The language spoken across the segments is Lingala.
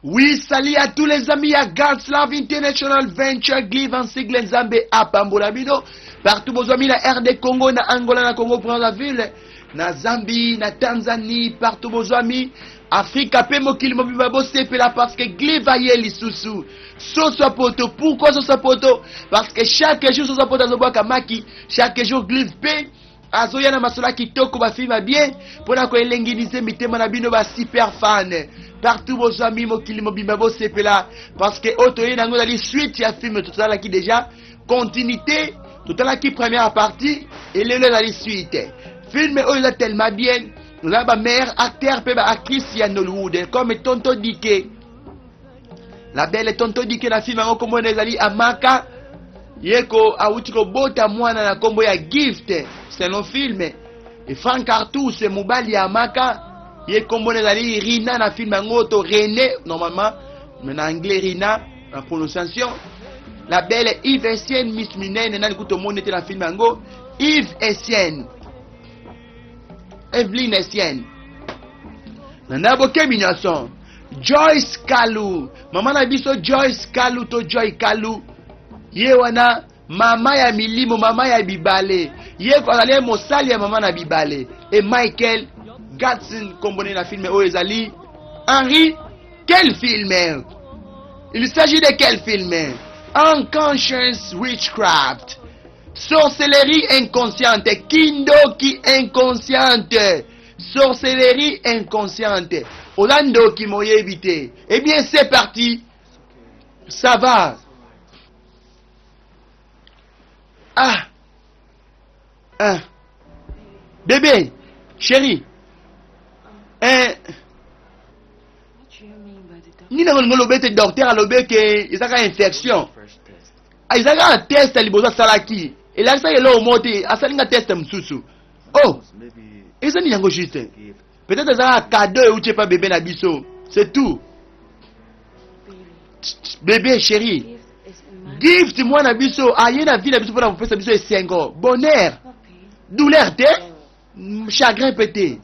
Oui, salut à tous les amis à God's Love International Venture Glive en sigle Nzambe à Pambolabino. Partout vos amis, la RD Congo, na Angola, na Congo, Brazzaville, na Zambie, na Tanzanie, partout vos amis. Afrique, pe mokili mobiba bosse pe là parce que Glive a yeli sousou. Soso poto, pourquoi soso poto? Parce que chaque jour soso poto azoboa kamaki, chaque jour Glive pe. Azoya na masola kitoko ba film bien pour na ko elenginize mitema na bino ba super fan partout vos amis mokili mobimba bo sepela parce que otoye nango dali suite ya film tout ça là qui déjà continuité tout ça là qui première partie et le dali suite film oyo là tellement bien là ba meilleur acteur pe ba actrice ya Nollywood comme Tonto Dike la belle Tonto Dike na film ngo comme ezali Amaka yeko awuti ko bota mwana na kombo ya Gift. C'est un film. Et Frank Arthur, c'est Moubali Amaka. Il est comme on est Rina dans le film Angoto René, normalement. Mais en anglais, Rina, en prononciation. La belle Yves Essienne, Miss Minen, dans le monde était dans le film Ango. Yves Essienne. Evelyne Essienne. Dans Aboké Mignason. Joyce Kalou. Maman a dit Joyce Kalou, to Joy Kalou. Yewana. Mama ya milimo, mama ya bibale. Ye ko azali mosali ya mama na bibale. Et Michael Gatson combiné la film Oezali. Henri, quel film? Il s'agit de quel film? Unconscious Witchcraft. Sorcellerie inconsciente. Kindoki inconsciente. Sorcellerie inconsciente. Orlando qui m'a évité. Eh bien c'est parti. Ça va. Bébé, chérie. Ni na ngolo bete docteur alobe ke izaka infection. Izaka un test liboza salaki. Et là ça yelo moté, asalinga test msusu. Oh. Eza ni yango juste. Peut-être ça un cadeau ou tu pas bébé na biso. C'est tout. Bébé chérie. Gift moi na biso aye na vie na biso pour vous faire biso esengo bonheur douleur te chagrin pété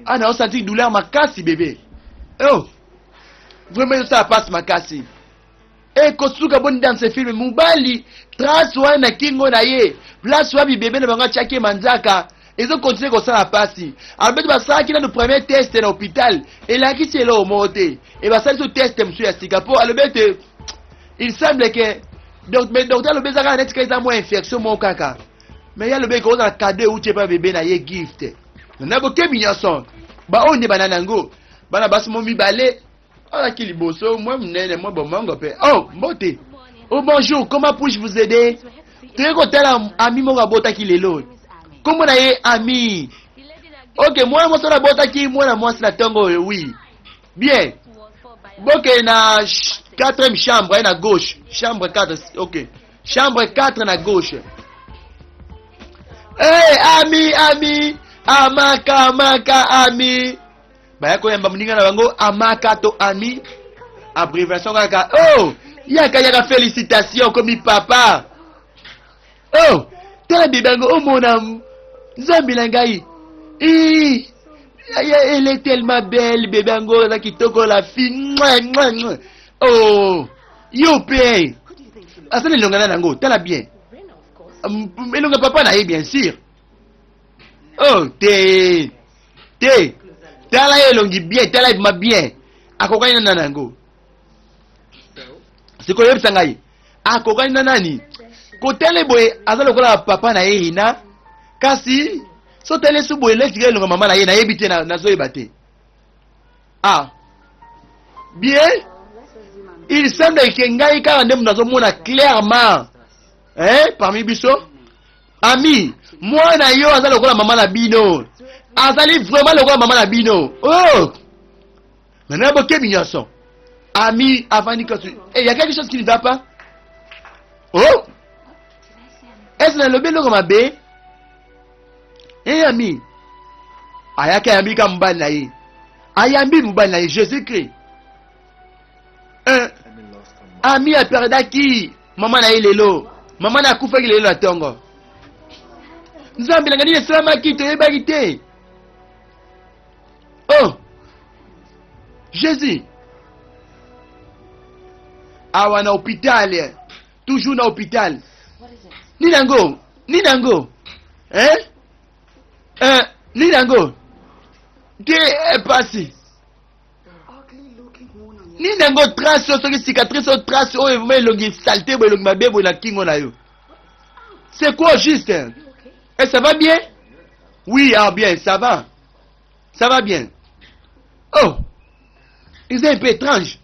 ah na senti douleur makasi bébé oh vraiment ça passe makasi et kosuka bonne dans ce film mubali trace wa na kingo na ye place wa bi bébé na banga chake manzaka ils ont continué comme ça la passe alors ba ça qui dans le premier test na hôpital et là qui c'est là au monté et ba ça ce test monsieur Singapore alors il semble que donc mais docteur le bezaka net ka moins infection mon kaka mais ya le be ko za cadeau ou tu pas bébé na ye gift na boke minyason ba on de banana ngo bana basi mo mi balé ala ki liboso moi mnene moi bomongo pe oh mbote oh bonjour comment puis-je vous aider tu ko tela ami mo ga bota ki lelo comment na ye ami OK moi mo sala bota ki moi na moi la tongo oui bien boke na 4e chambre à gauche. Chambre 4, ok. Chambre 4 à gauche. Hey, ami. Amaka, ami. Bah, quand yamba mninga na bango, amaka to ami. Abréviation kaka. Oh, yaka félicitations comme papa. Oh, tala bibango, oh mon âme. Zambi langai. Elle est tellement belle, bibango, la kitoko la fille. Oh, youpe. Asana longana nango, tala bien. Elonga papa na ye bien sûr. Oh, tala elongi bien, tala ma bien. Akokani na nango. C'est quoi yebisa ngai? Akokani na nani? Ko tele boy azalo kola papa na ye Rina. Kasi so tele su boy le tigelo elonga mama na ye na yebite na zo yebate. Ah. Bien. Il semble que ngai ka ndem nazomona clairement parmi biso ami moi na yo azali lokola mama na bino azali vraiment lokola mama na bino oh maintenant boke minyason ami avant ni kasu il y a quelque chose qui ne va pas oh est-ce que le belo comme abe ami ayaka yambi ka mbali na ye ayambi mbali na ye Jésus-Christ ami a perdaki maman na ilelo maman na kufa ki lelo na tongo nzambi na ngani salama ki to yebaki te oh Jésus awa na hôpital, toujours na hôpital. What is it? Ninango, Ninango, t'es passé. Ugly looking woman. Ninango trace sur ce cicatrice, trace oh mais longi saleté, mais longi mabé, na kingo na yo. C'est quoi juste? You okay? Et ça va bien? Oui, ah bien, ça va. Ça va bien. Oh, c'est un peu étrange.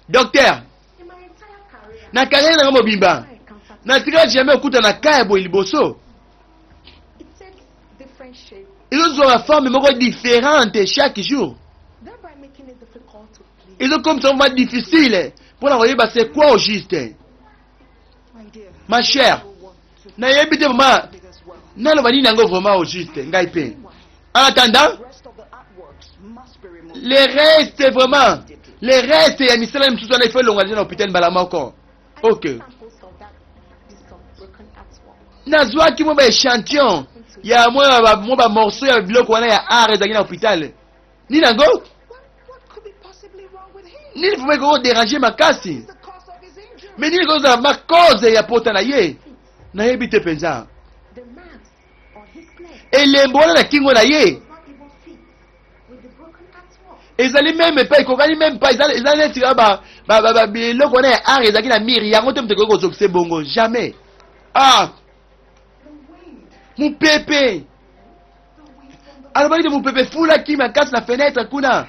Docteur, In my entire career, na carrière na mobimba. I encountered Na tika jamais okuta na kaya boy liboso. it takes different shape, Ils ont une forme moko différente chaque jour. thereby making it difficult to please. Ils ont comme ça vraiment difficile. Pour la voyer, bah c'est quoi au juste? My dear, Ma chère, I want to na yebite vraiment. big as well. Na lo bani nango vraiment au juste, ngai pe. En attendant, The rest of the artworks must be removed. les restes vraiment, les restes ya misala msusu na ifo longa na hôpital mbala moko. OK. Samples of that piece of broken artwork. Nazwaki mo ba échantillon ya mo ba morceau ya biloko wana ya art ezaki na hôpital. Ni nango, What could be possibly wrong with him? ni faut ko déranger makasi. The cause of his injury. Mais ni ko za ma cause ya pota na ye. Na yebite penza. The marks on his leg Elembo wana na kingo na ye. does not even fit with the broken artwork. Ezali même pas ikokani même pas ezali neti ba biloko wana ya art ezaki na mire yango te muteko kozokise bongo jamais. Ah, The wind, mupepe. the wind from the Alobaki te mupepe fulaki makasi na fenêtre kuna.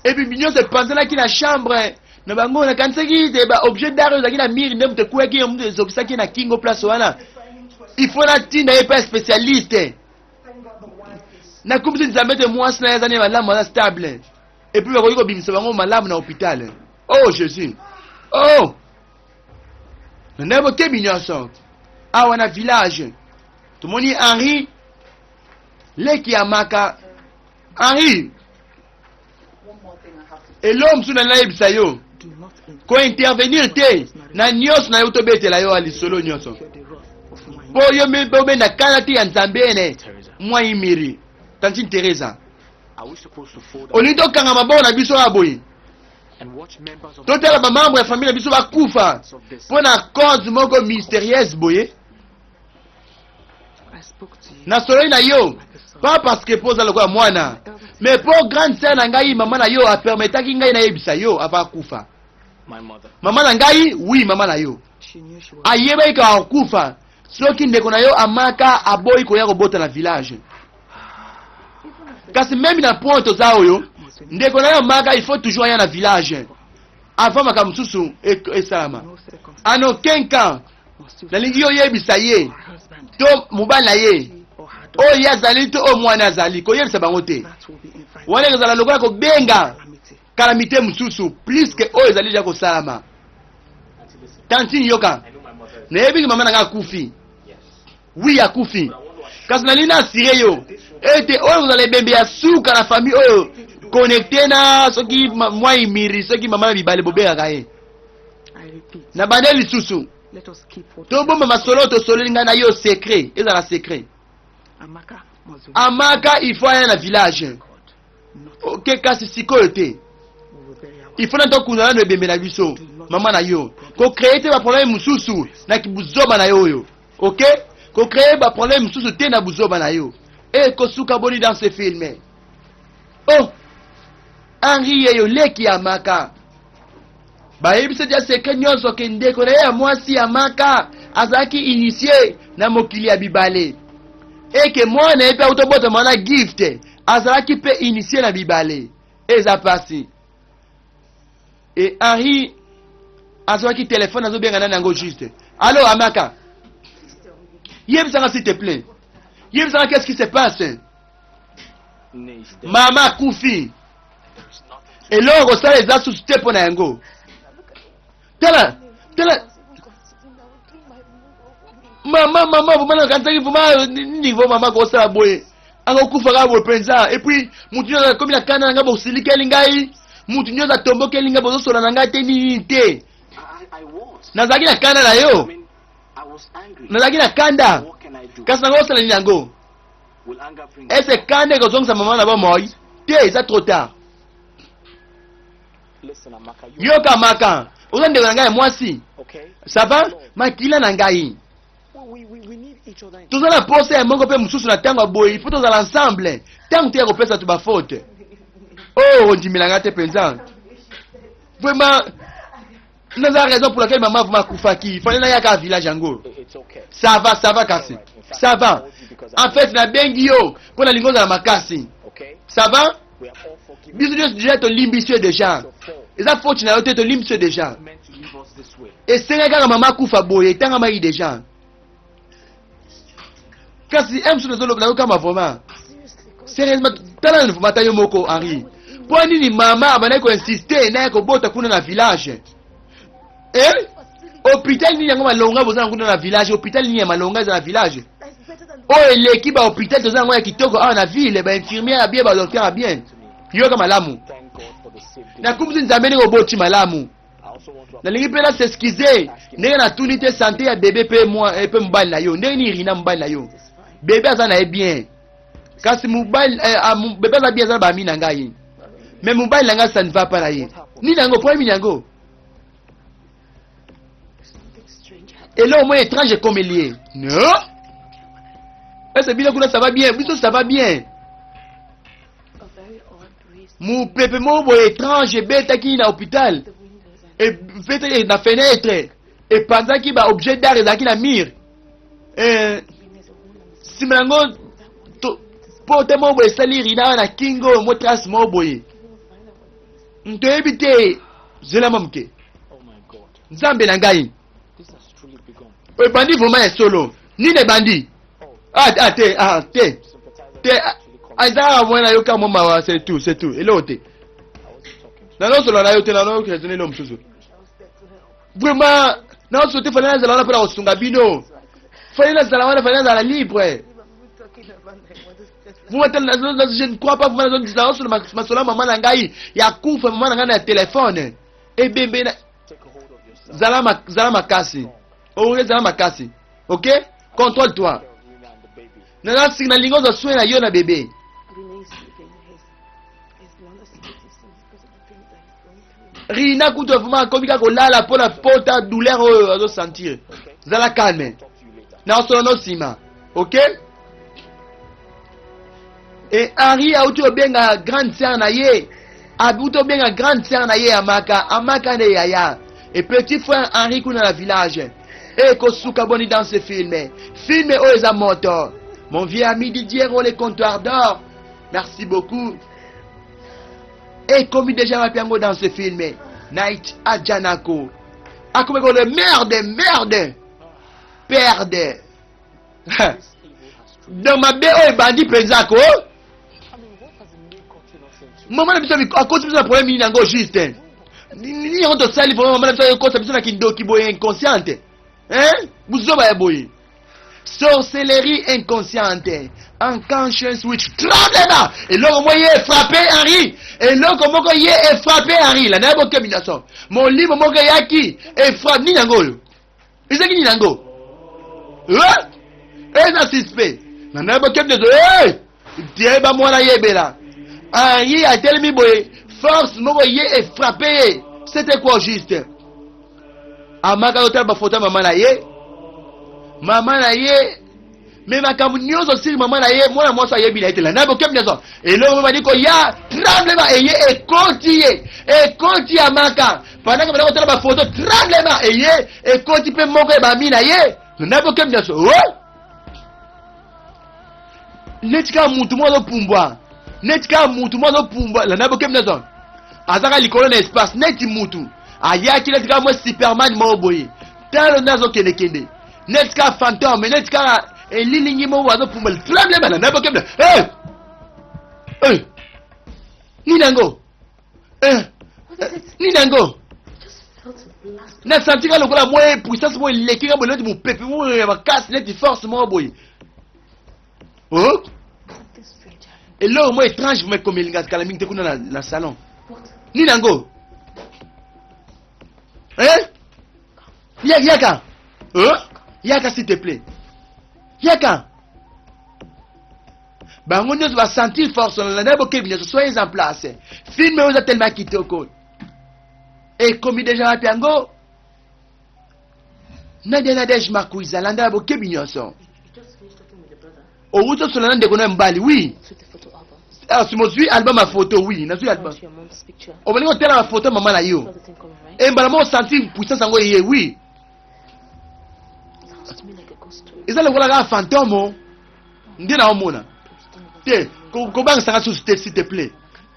Et puis mignon se panzelaki na chambre. Na bango na kansaki te ba objet d'art ezaki na mire nde mutu ekuaki mutu ezokisaki na kingo place wana. Il faut na tinda ye pas spécialiste. thank God the wife is Na kumisi nzambe te mwasi na ye ezani malamu aza stable. Et puis bakoki kobimisa bango malamu na hôpital. Oh Jésus. Oh. Na bokebi nyonso. Awa na village. Tomoni Henri leki ya maka. Henri, one more thing I have to elom suna na yebisa yo. do not Ko intervenir te na nyonso na yo tobetela yo alisolo nyonso. incur the wrath of my Po yo mbe na kana te ya nzambe ene. Mwa imiri. Tantine Teresa. Are we supposed to fold up Olinto kanga maboko na biso aboyi. and watch members of Totala ba membre ya famille na biso bakufa. of this? Po na cause moko mystérieuse boye. I spoke to you Na solo na yo. Pas parce que poza lokola mwana. Mais pour grande sœur na ngai mama na yo a permetaki ngai na yebisa yo ava kufa. My mother. Mama na ngai, oui mama na yo. she knew she was Ayeba ika akufa. Soki ndeko na yo amaka aboyi koya kobota na village. Kasi même na point toza oyo, ndeko na yo amaka il faut toujours aller na village. Avant makamususu esalama. no circumstance En aucun cas, was to nalingi yo yebisa ye. her husband To mobali na ye. or her daughter. Oyo azali to o mwana azali koyebisa bango te. That will be invited Wana ezala lokola kobenga calamity. calamité mususu plus que oyo ezali ja kosalama. Tantine yoka. I know my mother. Nayebi mama nanga akufi. Yes. Oui akufi. But I want to assure Kasi nalina asire yo. Ete oyo kozala ebembe ya suka na famille oyo connecté na soki mwa imiri soki mama na bibale bobengaka ye. I repeat, Na bande lisusu. let us keep what Tobomba masolo tosoleli ngai na yo secret. Ezala secret. Amaka must be Amaka il faut aller na village. God. Not Ok kasi sikoyo te. we will bury our Il faut na tokunda na ebembe na biso. Mama na yo. Ko créer te ba problème mususu na kibuzoba na yo yo. Ok? Ko créer ba problème mususu te na buzoba na yo. Et ko suka boni dans ce film. Oh. Henri yo leki ya maka. Ba yebisa dia secret nyonso ke ndeko na ye ya mwasi ya maka azaki initié na mokili ya bibale. Et que mwana ye pe utobota mwana gift azalaki pe initié na bibale. Eza pasi. Et Henri azwaki téléphone azobenga nani yango juste. Allô Amaka. Yebisanga s'il te plaît. Yebisanga qu'est-ce qui se passe? Nay, is there Mama kufi. is nothing to Eloko sala eza susu te pona yango. Tala. Mama vumana kansaki vuma niveau mama ko sala boye. Anga kufa ka boye penza. Et puis mutu nyoza komi na kana nga bosilikeli ngai. Mutu nyoza tombokeli nga bozosola na ngai te nini te. I was. Nazaki na kanda na I yo. mean, I was angry. Nazaki na kanda. What can I do? Kasi nango osala nini yango? Will anger bring Ese kanda ekozongisa mama na bomoi? Te, eza trop tard. Listen, Amaka, yoka maka oza ndeko na ngai ya mwasi okay? ça va makila na ngai We need each other. toza na posa ya moko mpe mosusu na ntango ya boye ifo tozala ensemble ntango te ya kopesa to bafaute oh ondimelanga te mpenza vraiment naza raison pour laquelle mama vraiment akufaki fale nayaka ya village yango It's okay. ça va kasi ça va en fait nabengi yo mpo nalingi ozala makasi Okay? ça va We are all forgiven. biso nyonso deja tolimbisi yo deja Your fault. eza faute na yo te tolimbisi yo deja Meant to leave us this way. esenga kaka mama akufa boye etangamaki deja kasi mosusu nazolokama vraiment sérieusement tala na mata yo moko henri mpo nini mama abandaki koinsiste naye kobota kuna na village hôpital nini yango malonga boza na kuna na village hôpital nini ya malonga eza na village That's better than oyo eleki bahôpital toza yango ya kitoko awa na ville bainfirmière ya bien badocteur ya bien yoka malamu Thank God for the safety. nakumisi nzambe ndenge oboti malamu I also want to nalingi mpe naseskize ndenge natuni te sante ya bebe mpe mobali na yo ndenge nini rina mobali na yo bebe aza na ye bien kasi mobali bebe aza bien aza na bami na ngai mais mobali na ngai ça ne va pas na ye nini yango problème yango something strange happened. eloko moko étrange ekomelie non ese bino kuna ça va bien biso ça va bien A very odd breeze. mopepe moko boye étrange ebetaki na hôpital The windows and ebetaki na fenêtre epanzaki baobjet d'art ezalaki na mire there's a woman nsima yango po te moko boye esali rina awa na kingo mo trace moko boye giving a find out what it is. toyebi te zelama moke Oh my God. nzambe na ngai This has truly begun. ebandi vraimen ya solo nini ebandi te Sympathizer te actually come. ezalaka mwana yoka mo mawa c'est tout eloko te I wasn't talking to nanosolola na yo te nanokretene elo mosusu I was there to help. vraiment naosolo te fale nazala wana mpo na kosunga bino fale nazala wana fale nazala libre We were talking about like what is just like. je ne crois pas naosolo masolo ya mama na ngai ya kufa mama na ngai na ya telefone ebembe na take a hold of yourself. zala makasi oye zala makasi ok contrôle toi Care of Rina and the baby. nalingi nalingi ozwa soin na yo na bebe Renee is sleeping. He's longer sleeping since because of the things that he's going through. rina kutu vraiment akomi kaka kolala mpo na pota douleur oyo azosentir Okay? zala calme Talk to you later. naosolo no nsima ok e henri auti obenga grande sœur na ye auti obenga grande sœur na ye amaka nde yaya et petit frère henri kuna na village ekosuka boni dans ce film oyo eza moto mon vieux ami Didier le comptoir d'or merci beaucoup ekomi déjà mapi yango dans ce film Night Ajanako akomi ko le merde perde This evil has truly. donc mabe oyo ebandi mpenza ko I mean, what has the name gotten us into? mama na biso akosi biso na problème nini yango juste nini yango tosali vraimen mama na biso ekosa biso na kindoki boye inconsciente buzoba ya boye sorcellerie inconsciente unconscious witch tremblement eloko moko ye efrappe henri eloko moko ye efrappe henri la naye bokebinaso molimo moko eyaki efrappe nini yango oyo ezaki nini yango eza suspect na naye bokebinaso tie bamwana yebela henri atelemi boye force moko ye efrappe ye c'était quoi juste amaka yotala bafoto ya mama na ye me makambo nyonso siri mama na ye mwana mwasi ayebi na ye te la naye bokemi nyonso eloko moko badi koya tremblement eye ekoti amaka pendant badi kotala bafoto tremblement eye ekoti mpe moko ebami na ye la naye bokemi nyonso neti kaka mutu moko azopumbwa la naye bokemi nyonso azaka likolo na espace neti mutu ayaki neti kaka mwa superman moko boye talo nde azokendekende neti kaka fantôme neti kaka elilingi moko azopumbwa tremblement la naye bokemi nini yango nini yango Just felt a blast. nasantika lokola mwa puissance moko eleki nga boye neti mopepe moko ya makasi neti force moko boye Something strange happened. eloko moko étrange vraimen komelinga kala mingi te kuna na salon What? nini yango yaka yaka s'il te plaît yaka bango nyonso basentir force na naye bokebi nyonso soyez en place film oyo eza tellement kitoko ekomi deja wapi yango Nadia Nadej Makuiza landa bokebi nyonso You just finished talking with your brother. outi osolola ndeko na mbali oui Took the photo album. alors si mozwi album ya photo oui nazwi album Found your mom's picture. obalingi otala ma photo ya mama na yo Saw the thing coming, right? embala mo osanti puissance yango eye oui Sounds to me like a ghost story. eza lokola kaka fantôme nde naomona Please don't te kobangisanga susu te s'il te plaît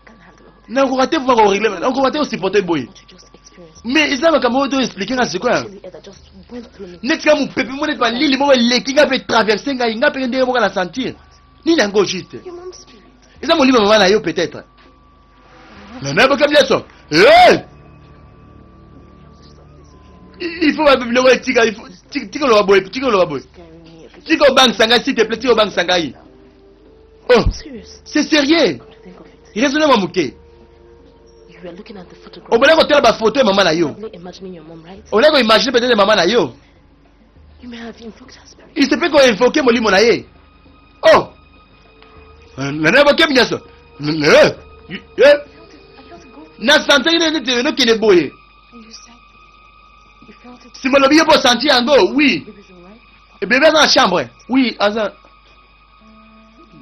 can't handle all nakoka te vuma koregle nakoka te osupporte boye what you just experienced. mais eza makambo oyo toexplike nga sikoya Actually, that just went through me. neti kaka mopepe mo neti balili moko eleki nga mpe traverse ngai nga mpe ndenge moko na sentir nini yango juste Your mom's spirit. eza molimo mama na yo peut-être nanaboka bileso il faut babiloko etika tika oloba boye tika oloba boye Scaring me a bit. tika obangisa ngai s'il te plaît tika obangisa ngai oh Serious. c'est sérieux Come to think of it. raisonnement moke You were looking at the photograph. obele kotala bafoto ya mama na yo Probably imagining your mom, right? obele koimagine peut-être mama na yo You may have invoked her spirit. il se peut koinvoke molimo na ye oh nanaboke binyaso I felt it go. na sante neti enokende boye And you said you felt it. si molobi ye mpo santi yango oui Baby's alright. bebe aza na chambre oui aza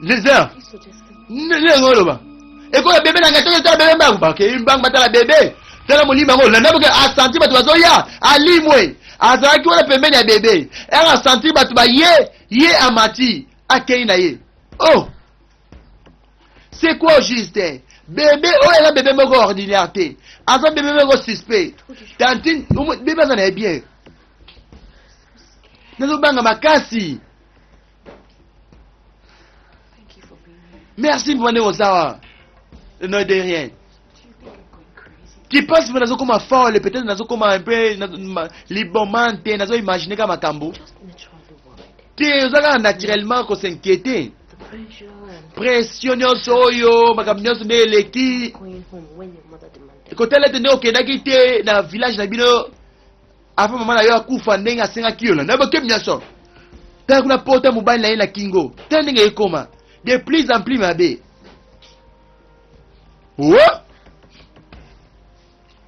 les heures You suggested. ndenge oloba ekoya bebe na ngai tala bebe mbangu bakei mbangu batala bebe tala molimo yango landaboke asanti bato bazoya alimwe azalaki wana pembeni ya bebe ere asanti bato baye ye amati akei na ye oh c'est quoi juste bebe oyo eza bebe moko ordinaire te aza bebe moko suspect tanti bebe aza na ye bien nazobanga makasi Thank you for being here. merci mpona ndenge ozawa no de rien Do you think I'm going crazy? qui pense que nazokoma folle peut-être nazokoma un peu libomante nazoimagine ka makambo Just naturally worried. te oza kaka naturellement kosinquiete The pressure and pression nyonso oyo makambo nyonso nde eleki going home when your mother demanded. kotala ete nde okendaki te na village na bino afa mama na yo akufa ndenge asengaki yo na bokebi nyonso tala kuna pota mobali na ye na kingo tala ndenge ekoma de plus en plus mabe o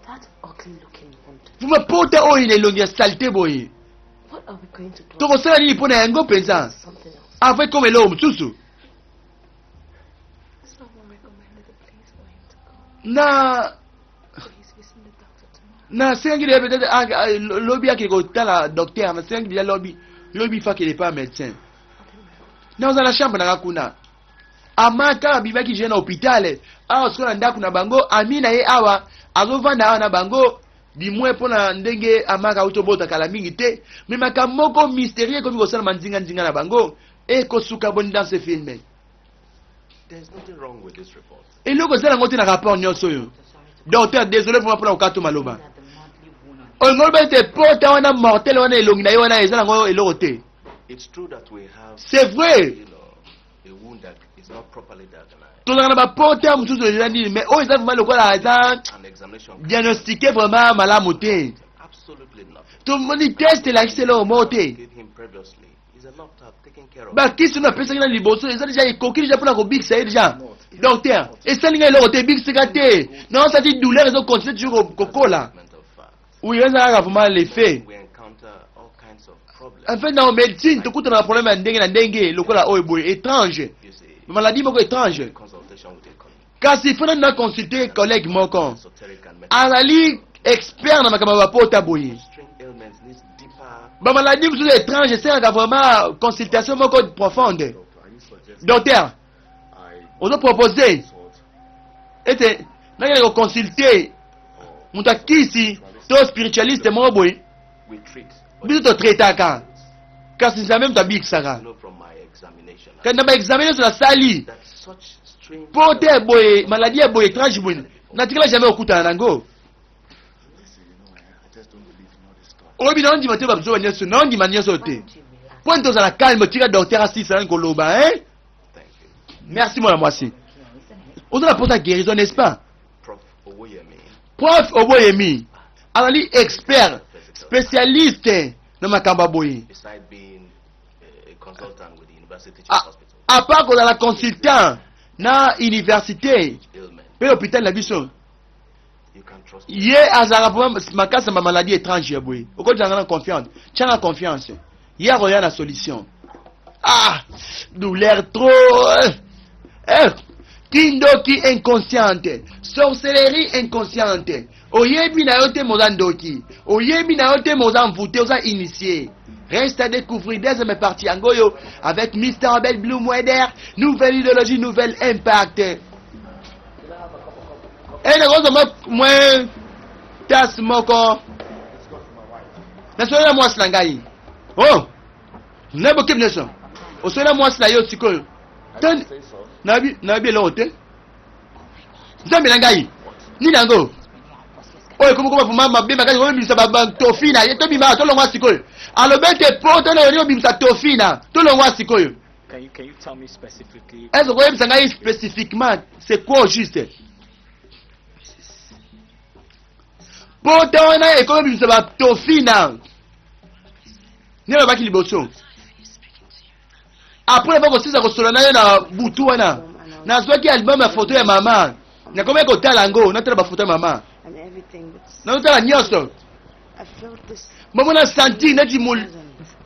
That ugly looking wound. vuma pota oyo na elongi ya salite boye What are we going to do? tokosala nini mpo na yango mpenza Something else. ava ekoma eloko mosusu It's not one recommended a place for him to go. na But he's visiting the doctor tomorrow. nasengi deja peut-être lobi akende kotala docteur nasengi deja lobi fa akende pa médecin naoza na chambre nanga kuna ama kaka bimaki je na hôpital awa sikoyo na ndako na bango ami na ye awa azovanda awa na bango dimwe mpona ndenge amaka auti obota kala mingi te me makambo moko mystérieux ekomi kosalama ndinga na bango ekosuka boni dans ce film There's nothing wrong with this report. eloko eza nango te na rapport nyonso oyo docteur désolé vraimen mpona kokata maloba At the madly wound. olingo loba ete pota wana mortel wana elongi na ye wana eza nango eloko te It's true that we have, c'est vrai a wound that is not properly diagnosed. tozalaka na bapota mosusu eza nini mais oyo eza vraimen lokola eza An examination diagnostiqué vraiment malamu te absolutely nothing. tomoni test elakisi eloko moko te Gave him previously is enough to have taken care of. bakisi no apesaki na liboso eza deja ekoki deja mpona kobikisa ye deja docteur esali ngai eloko te ebikisika te naosati douleur ezocontinue toujours kokola Statement of fact. oui ezalaka vraiment l'effet We encounter all kinds of problems. en fait na médecine tokutana na problème ya ndenge na ndenge lokola oyo boye étrange You see, maladie moko étrange consultation with a colleague, kasi fona na consulte collègue moko esoteric and medical. azali expert na makambo ya bapota boye Strange ailments needs deeper. bamaladi mosusu étrange esengaka vraiment consultation moko profonde docteur ozopropose ete nakende koconsulte moto akisi to spiritualiste moko boye We treat. biso totretaka kasi nzambe moto abikisaka I know from my examination kasi na baexamen nyonso nasali that such strange po te boye maladi ya boye étrange boye natikala jamais okutana nango oyebi naondima te babiso nyonso naondima nyonso te Why don't you relax? po tozala calme tika docteur asisalani koloba hein Thank you. merci mwana mwasi oza na pota guérison n'est-ce pas Prof. Owoyemi, prof oboyemi azali expert spécialiste na makambo ya boye beside being a consultant with the University Teaching Ah, Hospital, à part kozala consultant na université ailment, mpe hôpital na biso You can trust me. Ye azara pour makasa ma maladie étrange boy. Oko tanga na confiance. Tanga confiance. Ye roya la solution. Ah, douleur trop. Kindoki inconsciente. Sorcellerie inconsciente. Oyebi na yote mozandoki. Oyebi na yote mozanvoute oza initié. Reste à découvrir deuxième partie Angoyo avec Mr. Abel Bloom Weather. Nouvelle idéologie, nouvel impact. Et le gros moi tas moko. Na sola moi slangai. Oh. Nebo kibneso. O sola moi sla yo siko. Ten nabi lote. Zambi langai. Ni nango. Oye comment mama bima kazi bimisa baba tofina yeto bima to longwa sikoyo alobete poto na yo bimisa tofina to longwa sikoyo. Can you tell me specifically? Est-ce que vous savez spécifiquement c'est quoi au juste? Poto na e ko bimisa baba tofina ne ba ki liboso après va ko sisa ko solo na yo na butu wana na zwaki album ya photo ya mama na koma ko talango na tala ba photo ya mama and everything, but na tala nyoso. I felt this. Maman a senti neti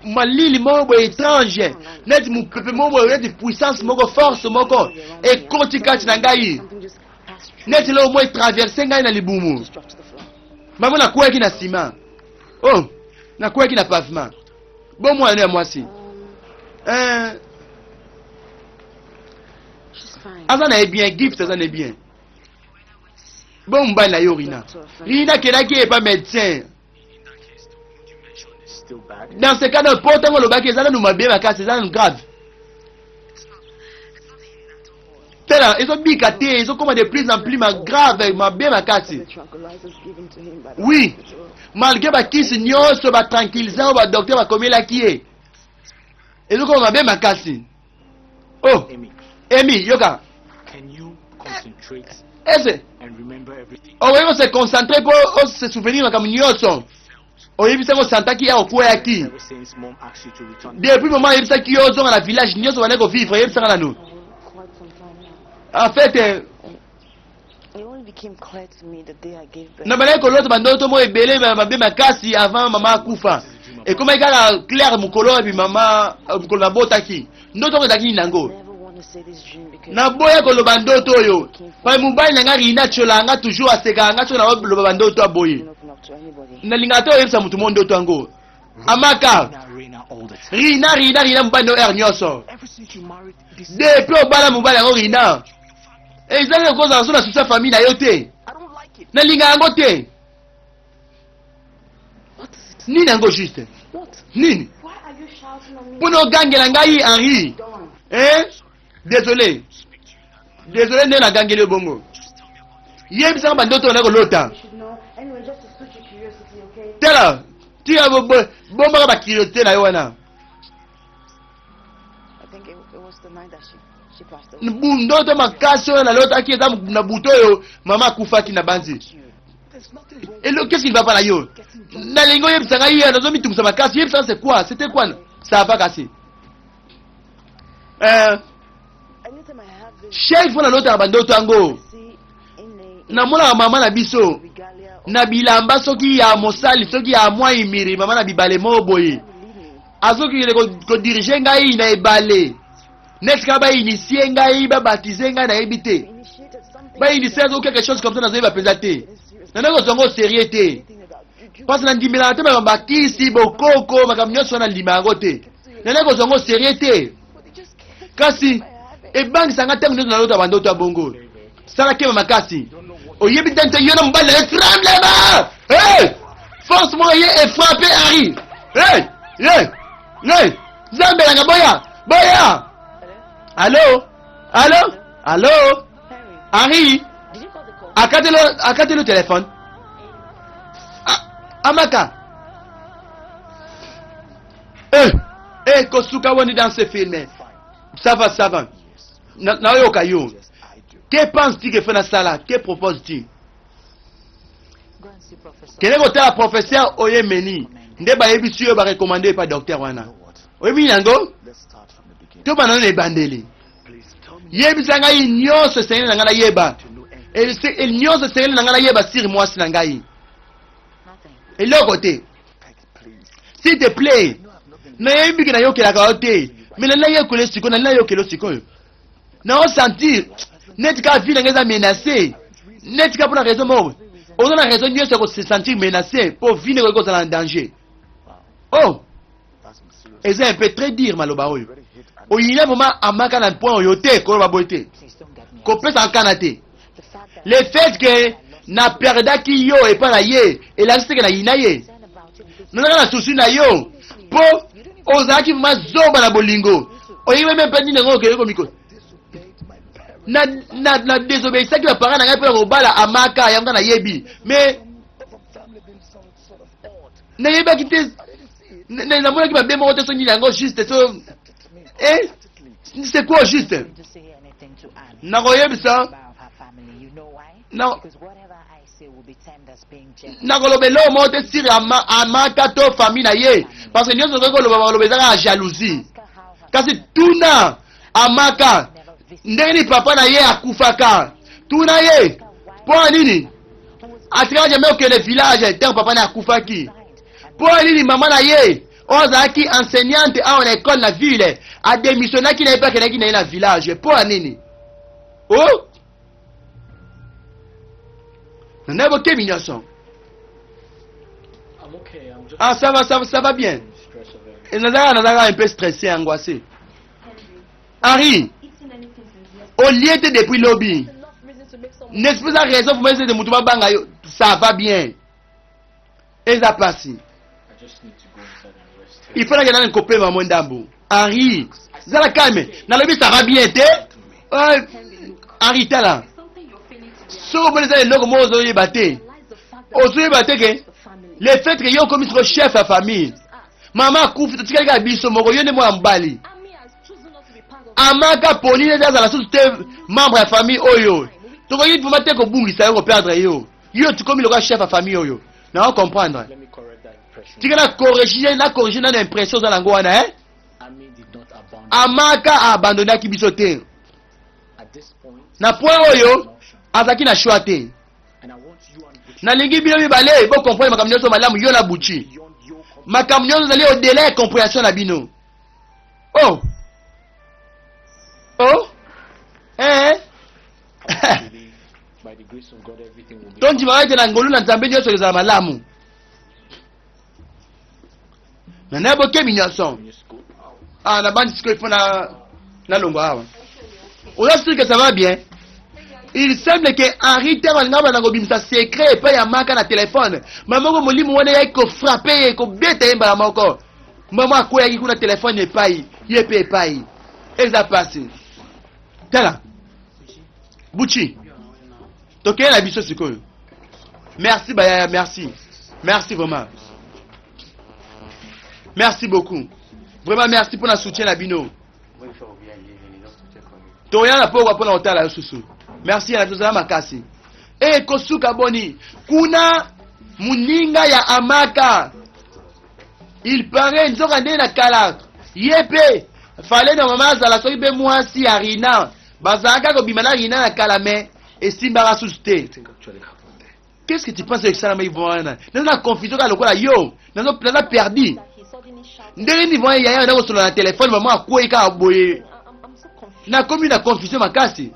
malili moko étrange neti mupepe moko neti puissance moko force moko et koti kati na ngai Something just passed through, neti lo mo traverser ngai na libumu. just dropped to the floor. Maman na kweki na ciment. Oh, na kweki na pavement. Bon moi na mwasi. She's fine. Asa na bien gift asa na bien. Bon mbali na yo Rina. Rina kelaki est pas médecin. It's still bad. Dans ce cas, n'importe où le bac est là, nous m'abîme à casser, ça nous grave. C'est là, ils ont bicaté, ils ont commandé de plus en plus grave, m'abîme à casser. The tranquilizers given to him by the Oui, hospital. malgré ma kiss, nyoso, ma tranquillisant, ma docteur, ma commis là qui est. Et donc, on m'abîme à casser. Oh, Amy, Amy, yoga, can you concentrate est-ce and remember everything? on va se concentrer pour se souvenir comme nyoso. On y vit ça qui est au coin qui. Ever since mom asked you to return, Depuis le moment où il y a qui est dans la village, nyoso, on est vivre, il y a ça là nous. Quite some time now. En fait, It only became clear to me the day I gave birth. na balai ko loto bandoto mo ebele mabe makasi avant mama akufa et comme ikala clair mukolo et puis mama mukolo na botaki ndoto ko daki nango Never want to say this dream because na boya ko lo bandoto oyo pa mobali na ngari na cholanga toujours aseka nga chola lo bandoto I aboye didn't open up to anybody. na lingato yebisa mutu mondoto ango amaka Rina all the time. rina mbando er nyoso Ever since you married this, depuis obala mobali yango rina ezali ko za sona susa famille na yo te I don't like it. na linga yango te What is it? nini yango juste What? nini Why are you shouting on me? mpona ogangela ngai Henri. Dawn, Hein? Désolé nde nagangeli yo bongo yebisaka bandoto na kolota you should know. Anyway, just to suit your curiosity, okay? tala tika bombaka bakiriosité na yo wana I think it was the night that she passed away. ndoto makasi oyo nalotaki eza na buto oyo mama akufaki na banzi There's nothing wrong. elo qu'est-ce qui ne va pas na yo nalingi oyebisa ngai ye nazomitungisa makasi yebisaka c'est quoi c'était quoi ça va kasi Anytime I have this, chaque fois nalotaka bandoto yango see in namonaka mama na biso the regalia of na bilamba soki ya mosali soki ya mwa imiri mama na bibale moko boye leading. azokile kodirige ngai na ebale neti kaka bainitie ngai babatize ngai nayebi te Initiated something. bainitie azo quelque chose comme ça nazoyeba mpenza te It is serious. nana kozongo serie te Anything about juju. mpasi nandimelaka te makambo bakisi bokoko makambo nyonso wana ndima yango te nana kozongo serie te But it just kept kasi ebangisanga ntango nyonso nalota bandoto ya bongo sala kema makasi oyebi te nte yo na mobali na ye tremblema force moko ye efrappe Henri zambelanga boya allo Harry, Henri did you call the call? akati le téléphone amaka kosuka woni dans ce film ça va nayoka yo Yes, I do. que penses-tu que fait na sala que proposes-tu Go and see Professor. kende kotala professeur oyemeni nde bayebisi oyo barekomande epa docteur wana You know what? oyebi yango Let's start from the beginning. to bana na ebandeli Please tell me yebisa ngai nyonso esengeli na ngai nayeba to know everything. et nyonso serele na ngai nayeba siri mwasi na ngai Nothing. eloko te Peggy, please. s'il te plaît You have not been nayebiki nayokelaka yo te me nayekole sikoyo nayokela sikoyo naosentir neti kaka vi na ngai eza menace neti kaka mpona raison moko oza na raison nyonso ya kose sentir menace mpo vi ndeko ekozala na danger. Oh, that's mysterious. eza un peu très dire maloba oyo Already hit and oyina vraimen amaka na point oyo te koloba boye te please don't get me. kopesa nkana te The fact that le fait que naperdaki yo epai na ye elakisi teke nayina ye concerned about it because nazaka na susi na yo mpo ozalaki vraimen zoba na bolingo oyebi meme mpe nini yango okende komiko disobeyed my parents. na désobéissaki bapara na ngai mpe na kobala amaka yango kaka nayebi mais Of a family being some sort of odd. nayebaki te I didn't see it. namonaki mabe moko te so nini yango juste so Accepted me. eh Practically. c'est quoi juste Going to say anything to Anne nakoyebisa about her family. You know why? na Because whatever I say will be termed as being jealous. nakoloba eloko moko te siri amaka to famille na ye parce que nyonso okoki koloba bakoloba ezaka ya jalousie Ask her how her kasi tuna amaka never visited ndenge nini papa na ye akufaka tuna ye mpo nini atikaka jamai okende village ntango papa na ye akufaki signed and mpo nini mama na ye oyo azalaki enseignante awa na ekole na ville adémissionnaki na ye mpe akendaki na ye na village mpo ya nini o nanaye bokemi nyonso I'm okay. I'm just ah ça va bien stressed of it. nazalaka un peu stressé angoissé Henri Eating anything since yesterday. olie te depuis lobi Enough reason to make someone. n'est-ce pas raison pour moi de mutu babanga yo ça va bien eza pasi I just need to go inside and rest. il faut que nani kopema mo ndambo Henri zala calme nalobi ça va bien te Henri tala Something you're feeling today. soko mona eza eloko moko ozoyeba te Realize the fact that ozoyeba te ke the family. le fait que yo okomi siko chef ya famille Just us. mama akufi totikali kaka biso moko yo nde mwana mobali Ami has chosen not to be part of amaka ponini ete azala susu te membre ya famille oyo tokoki vraimen te kobungisa yo koperdre yo tikomi lokola chef ya famille oyo nao comprendre Let me correct that impression. tika na corrige nano impression oza nango wana Ami did not abandon. amaka abandonaki biso te At this point, na point oyo azalaki na choix te and I want you and Butch nalingi bino mibale bokomprendre makambo nyonso malamu yo na buchi beyond your makambo nyonso ezali odela ya compréhension na bino oh oh eh I believe by the grace of God everything will be tondimaka ete na ngolu na nzambe nyonso ezala malamu nanaye bokemi nyonso in your school. ah na bandi sikoyo ifo nalongwa awa oza siri que ça va bien il semble que Henri te balinga bana kobimisa secret epai ya maka na telefone mamoko molimo wana eyaki kofrape ye kobeta ye mbala moko mama akweyaki kuna telefone epai ye mpe epai eza pasi tala buchi tokeye na biso sikoyo merci bayaya merci vraiment merci beaucoup vraiment merci mpona soutien na bino toya na pokwa mpona kotala yo susu merci yana tozala makasi kosuka boni kuna moninga ya amaka il paraît nzoka ndenge na kala ye mpe fale na mama azala soki mpe mwasi ya rina bazalaka kobima na rina na kala me esimbaka susu te Think actually happened there. qu'est-ce que tu penses esalama ivo wana naza na confusion kaka lokola yo naza perdi that he suddenly shouted. ndenge nivo yaya na kosolola na telefone mama akwei kaka boye I'm so confused. nakomi na confusion makasi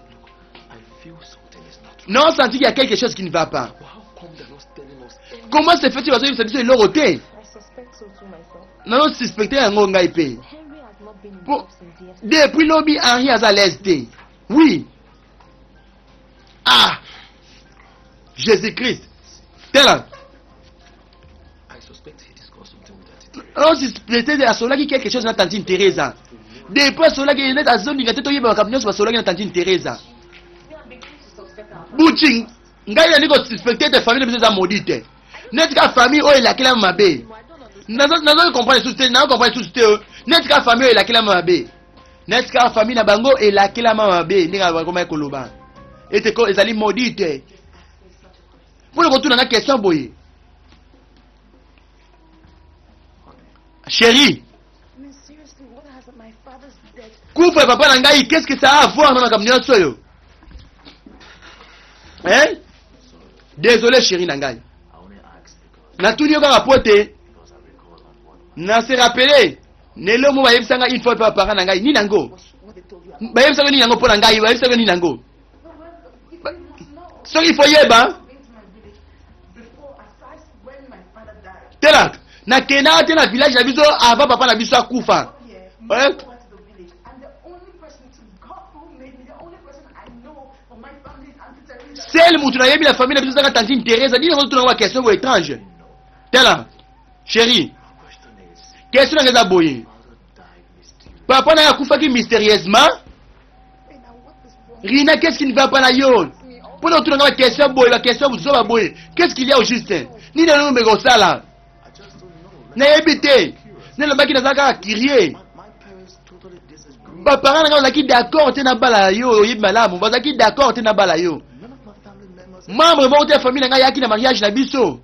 I feel something is not right. non senti qu'il y a quelque chose qui ne va pas But how come they're not telling us anything? comment se fait-il bazoyebisa biso eloko te I suspect so too myself. nazosuspecte yango ngai mpe Henry has not been Bon. involved since yesterday. depuis lobi henri aza lese te oui ah jésus christ tela I suspect he discussed something with that. osuspecte asololaki quelque chose na tantine teresa depuis asololaki net azolinga te toyeba makambo nyonso basololaki na tantine teresa We are beginning to suspect our buti ngai nani kosuspecte ete famille na biso eza modi te neti ka famille oyo elakelama mabe I don't understand. nazo comprendre susu te nazo comprendre susu te neti ka famille oyo elakelama mabe neti ka famille na bango elakelama mabe ndenge bakomaki koloba ete ezali modi te mpona kotuna na question boye chéri I mean, seriously, what has my father's death? kufa ya papa na ngai qu'est-ce que ça a à voir na makambo nyonso oyo Hein? Désolé chérie nangai. I only asked because Natuni yoka rapote. I recall on what Na se rappeler. Nelo mo bayebisanga une fois par an nangai. Ni nango. What they told you. Bayebisanga ni nango pona ngai. Bayebisanga ni nango. No, well, if you must know. So il faut yeba. Into my village before, aside when my father died. Tela. Na kena te na village na biso avant papa na biso akufa. Here, Ouais. moved over to the village, and the only person to God who made me, the only person I know for my family is Auntie Teresa. Celle mutu na yebi la famille na biso zaka tantine Teresa. Ni ngo tuna wa question étrange. Tela. Chérie. the question is, Question na ngeza boye. father died mysteriously. Papa na yakufa ki mystérieusement. Hey, now what is wrong Rina, qu'est-ce qui ne va pas là yo? with me? All Pour nous la question boy, la question vous va boy. Qu'est-ce qu'il y a au juste? Ni na nous me gosala. I just don't know. Na ebité. Ne le baki na zaka crier. My parents totally disagree. Ba parents na zaki d'accord te na bala yo, yib malamu. Ba zaki d'accord te na bala yo. None of my family members Membre bon te famille na yaki na mariage na biso.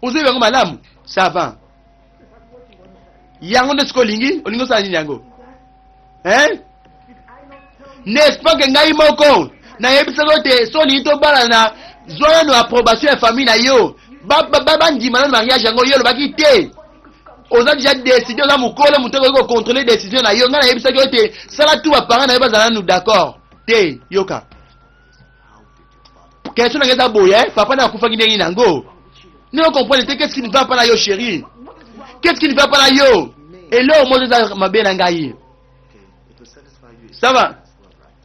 Ozo yango malamu. Ça va. Yango de skolingi, olingo sa nini yango? Hein? N'est-ce pas que ngai moko na yebisa te so ni to bala na zoya no approbation ya famille na yo. Ba ndima na mariage yango yo lo baki te. Oza déjà décidé oza mukolo muto ko contrôler décision na yo nga na yebisa te sala tout ba parents na yo bazala nous d'accord. Te yoka. Question na ngeza boye, papa na kufa ngine nango. Ne comprendre te qu'est-ce qui ne va pas là yo chérie? Qu'est-ce qui ne va pas là yo? Et là au moins ça mabe na ngai. okay, it will satisfy you. Ça va?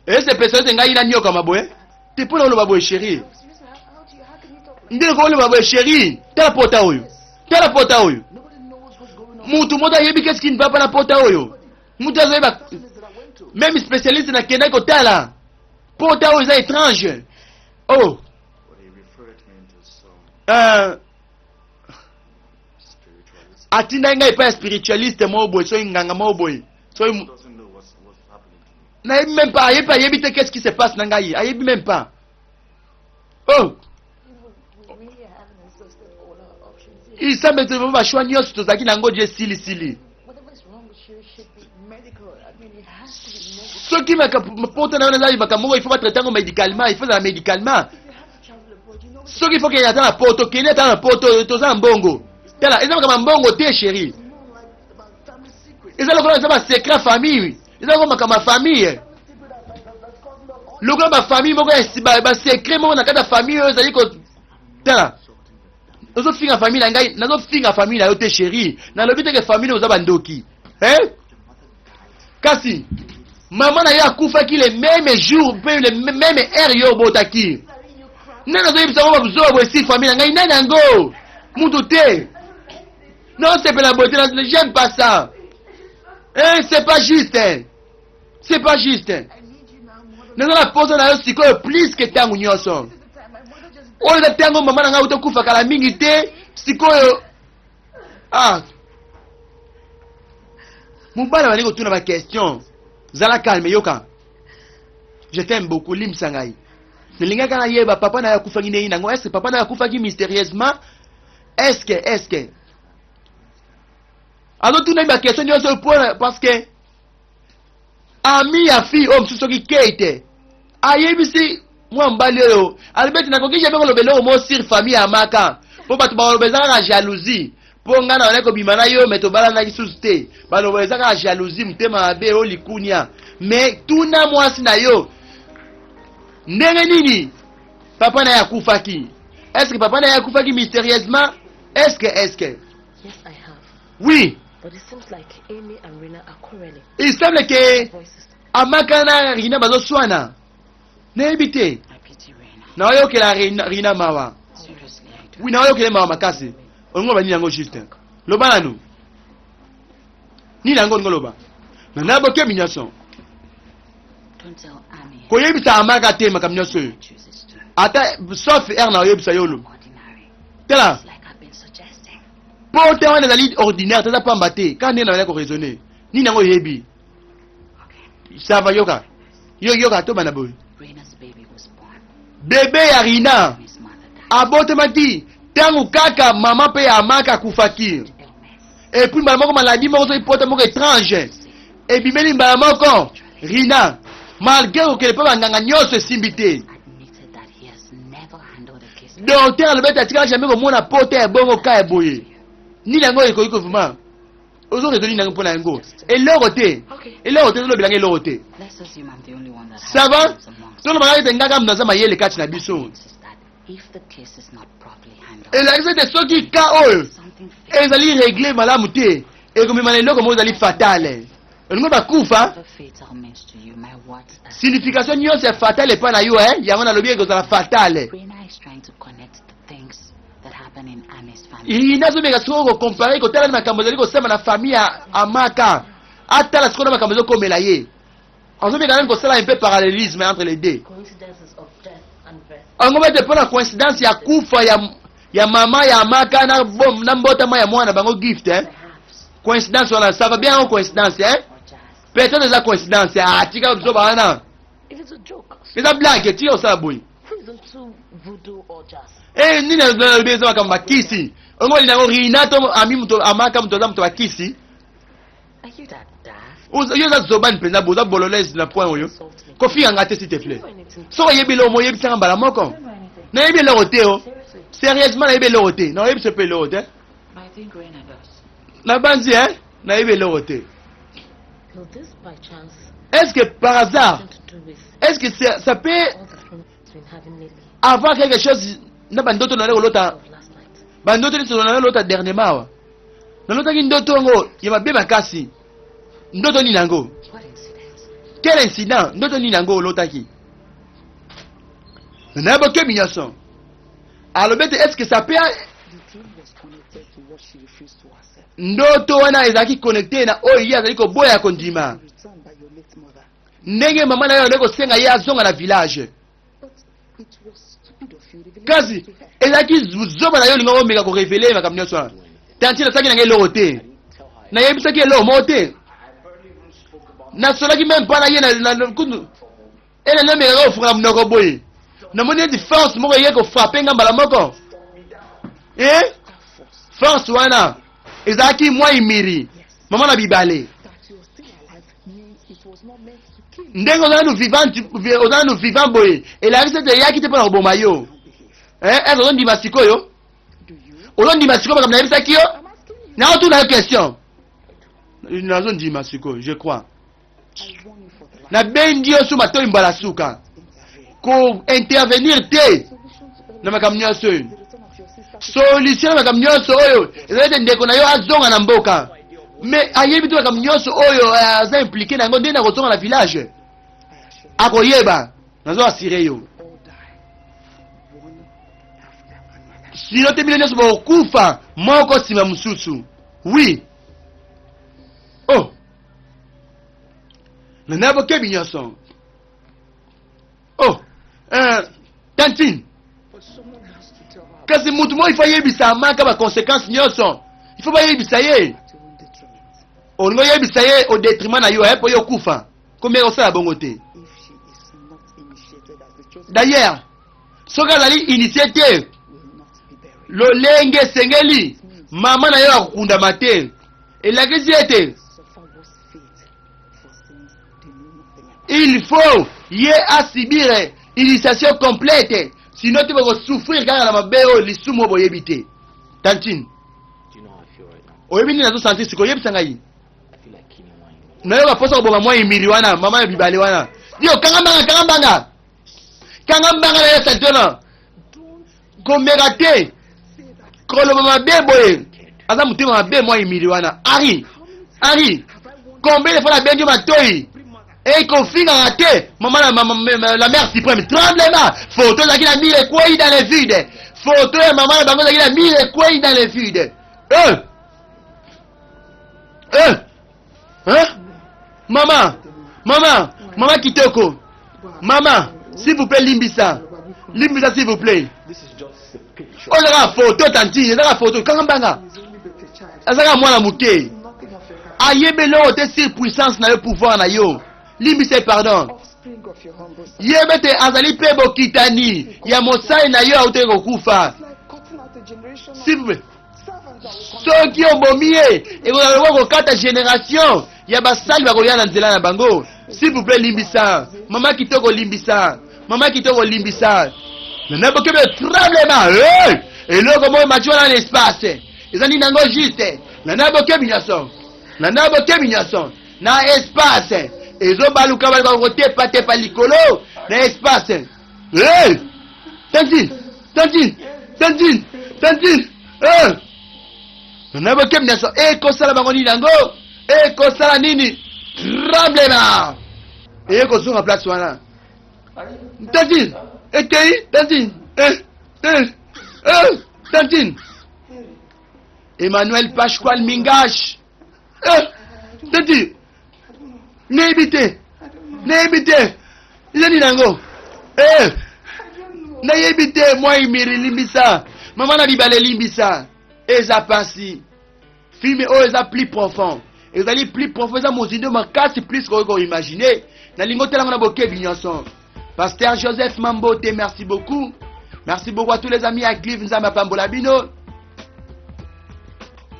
Right. Et ces personnes ngai na nyoka maboye. Te pour le baboye chérie. seriously, how can you talk like Ndeko ko le baboye chérie. Tela pota oyo. Tela pota oyo. Nobody knows what's going on. Mutu moto yebi qu'est-ce qui ne va pas na pota oyo. Mutu azoyeba That I went to. même spécialiste na kenda ko tala. Pota oyo za étrange. Oh, But he referred me into some spiritualist. atinda ngai pa spiritualiste mo boy so nganga mo boy. So He doesn't know what's happening to me. na yebi même pas, yebi te qu'est-ce qui se passe na ngai. Yebi même pas. Oh, we really haven't exhausted all our options. il semble que va choix nyos to zaki nango je sili sili. Whatever is wrong with you should be medical. I mean, it has to be medical. Soki mapota na wana makambo il faut pas traiter ngo médicalement, il faut ça médicalement. If you have to travel abroad, you know it's Soki faut qu'il y ait na poto, qu'il y ait na poto, to za mbongo. Tela, eza kama mbongo te chérie. More like about family secrets. Eza lokolo za ba secret famille. Eza kama kama famille. Secret that's causing us all. Lokolo ba famille moko ba secret moko na kata famille oyo ezali ko tela. Nazo finga famille na ngai, nazo finga famille na yo te chérie. Na lobi te ke famille oza bandoki. Hein? Kasi maman na yo akufa ki le même jour, pe le même heure yo botaki. Nana zo yebisa ngo babuzo bo si famille na ngai nana ngo. Mutu te. Non, c'est pas la beauté, j'aime pas ça. Hein, c'est pas juste. Hein. C'est pas juste. Hein. I need you now more than Nous allons poser la sikoyo plus que tangu nyoso. the time. My mother just Oyo da tango mama na nga utokufa kala mingi te, sikoyo. Ah. Mubala bali kotuna ba question. Zala calme yoka. Je t'aime beaucoup lim sangai. Nelinga kana yeba papa na yakufa ngine ina ngo est-ce que papa na yakufa ki mystérieusement? Est-ce que alors tout n'a question nyoso point parce que ami ya fille homme soki kete. Ayebisi mwa mbali oyo. Albert na kokije beko lobelo mo sur famille amaka. Po batu ba lobeza na jalousie. Po ngana wale ko bimana yo metobala na kisuste. Ba lobeza na jalousie mtema abe o likunya. Mais tuna mwasi na yo. Ndenge nini? Papa na yakufa ki? Est-ce que papa na yakufa ki mystérieusement? Est-ce que Yes, I have. oui, But it seems like Amy and Rina are quarreling. il semble que Voices. amaka na Rina bazo swana. Nebite. I pity Raina. Na oyo ke la Rina mawa. Seriously, I do. Oui, na oyo ke mawa makasi. Ongo ba ni yango juste. Loba nanu. Ni nango ngoloba. Na nabo ke minyaso. Don't tell Annie. Ko yebisa amaka te makamnyaso. I choose it to. Ata sauf na yebisa yolo. Ordinary. Tela. It's like I've been suggesting. Po te wana zali ordinaire tata pamba te. Quand ne na wala ko raisonner. Ni nango yebi. Okay. Ça va yoka. Yoka to bana boy. Raina's baby was born. Bébé ya Rina. His mother died. Abotemaki. Tangu kaka mama pe amaka kufaki. Illness. Et puis maman ko maladie moko so ipote moko étrange. Et bimeli mbala moko Rina malgré que le papa nganga nyoso simbite. Admitted that docteur le bête atika jamais comme on a porté un bon cas et boye ni lango eko vraiment aujourd'hui de ni lango pour lango et l'oroté et l'oroté le bilangue l'oroté Let's assume I'm the only one that ça has va evidence amongst tout le monde est ngaka mnaza mayele kati na biso us is that if the case is not properly handled, et la c'est soki ka oyo something ezali régler malamu te et comme malelo comme ezali fatale on va kufa fatal means to you, my words are signification nyonso ya fatale pa na yo yango na lobi ekozala fatale Rena is trying to connect the things that happen in Annie's family. inazomeka sikoyo kokompare kotala na makambo ezali kosema na famille ya amaka atala sikoyo na makambo ezokomela ye azomeka nani kosala un peu parallélisme entre les deux Coincidences of death and birth. ango bete mpona coïncidence ya kufa ya mama ya amaka na mbotama ya mwana bango gift Perhaps. coïncidence wana ça va bien en coïncidence Or just. peut-être eza coïncidence tika biso bana If it's a joke. eza blague tika osala boye Who is into voodoo or just? nini nalobi eza makambo bakisi ongo linango rina to ami moto amaka moto aza moto bakisi Are you that daft? yo oza zobani mpenza bo oza bololese na point oyo Insult me. kofinganga te s'il te plaît Do anything. soki oyebi eloko mo oyebisanga mbala moko I don't know anything. nayebi eloko te o Seriously. sérieusement nayebi eloko te na oyebisa mpe eloko te I think Rena does. nabanzi nayebi eloko te Will this by chance est ce que par hasard something to do with est ce que ça peut all the fun it's been having lately avoir quelque chose na bandoto na lelo lota of last night? bandoto nyonso na lelo lota dernièrement awa nalotaki ndoto yango ya mabe makasi ndoto nini yango What incident? quel incident ndoto nini yango olotaki nayebi nyonso alobi ete est ce que ça peut The dream was connected to what she refused to accept. ndoto wana ezalaki connecte na oyo ye azali koboya kondima Returned by your late mother. ndenge mama na yo azali kosenga ye azonga na village But it was stupid of you. Revealing kasi this to her. ezalaki zoba na yo olinga omeka korevele makambo nyonso wana tanti nasalaki nanga eloko te nayebisaki eloko moko te nasolaki meme mpa na ye na kundu ene nomekaka kofunga monoko boye namoni neti force moko eye kofrape nga mbala moko force wana ezalaki mwa imiri mama na bibale That you were still alive means it was not meant to kill. ndenge oza nanu vivant boye elakisi ete eyaki te mpona koboma yo ete ozondima sikoyo Do you? ozondima sikoyo makambo nayebisaki yo I'm asking you. naotuna yo question nazondima sikoyo je crois I warn you for the last nabendi yo so matoi mbala suka ko-intervenir te solution to na makambo nyonso oyo the return of your sister. solution na makambo nyonso oyo ezali ete ndeko na yo azonga na mboka me ayebi te makambo nyonso oyo aza implike na yango nde na kozonga na village I assure you, akoyeba nazo asire yo all die one after another. sino te bino nyonso bokufa moko nsima mosusu wi oh nana bokebi nyonso oh tantine But someone has to tell her kasi mutu mo ifo yebisa amaka baconséquence nyonso ifo bayebisa ye to win detriment. olingo oyebisa ye au détriment na yo mpo yo okufa komeka osala bongo te If she is not initiated as the chosen, d'ailleurs soki azali initie te will not be buried. lolenge esengeli mama na yo akokundama te elakisi ete Suffer was fate for sins they knew nothing about. il faut ye asibire initiation complète sino te bakosouffrir kaka na mabe oyo lisumu oyo boyebi te tantine Do you know how I feel right now? oyebi nini nazosantir sikoyo oyebisa ngai I feel like killing wine. nayoka mposa koboma mwa imiri wana mama ya bibale wana yo kanga mbanga na yo santona komeka te koloba mabe boye aza motema mabe mwa imiri wana ari combien de fois nabengi matoi ekofingaka te mama la mère suprême tremblement photo ezalaki na mire ekwei dans le vide photo ya mama na bango ezalaki na mire ekwei dans le vide mama kitoko mama s'il vous plaît limbisa s'il vous plaît This is just a picture. ozaka photo tantine ezaka photo kanga mbanga azaka mwana moke Nothing of your heart. ayebeli oyo te sur puissance na yo pouvoir na yo limbisa pardon Offspring of your humble son. yebe te azali mpe bokitani ya mosali na yo autaki kokufa It's like cutting out a generation of s'il vous plaît servants that will come. soki obomi ye ekozala lokwa kokata génération ya basali bakolia na nzela na bango s'il vous plaît limbisa mama kitoko limbisa na boke be tremblement eloko mo match wana na espace ezali nango juste na boke binyaso na boke binyaso na espace ezobaluka bali ba kotepa tepa likolo na espace Tantine na boke binyaso ekosala bango nini nango ekosala nini tremblement ekozonga place wana Tantine ekei Tantine Emmanuel Pasquale Mingash Tantine Nebite Izani nango na yebite moi imiri limbisa maman na bibale limbisa eza pasi filme o eza plus profond ezali plus profond eza mozindo makasi plus ko imaginer na lingo telango na bokebi nyonso. Pasteur Joseph Mambote, merci beaucoup à tous les amis à Clive Nzamba Pambola Bino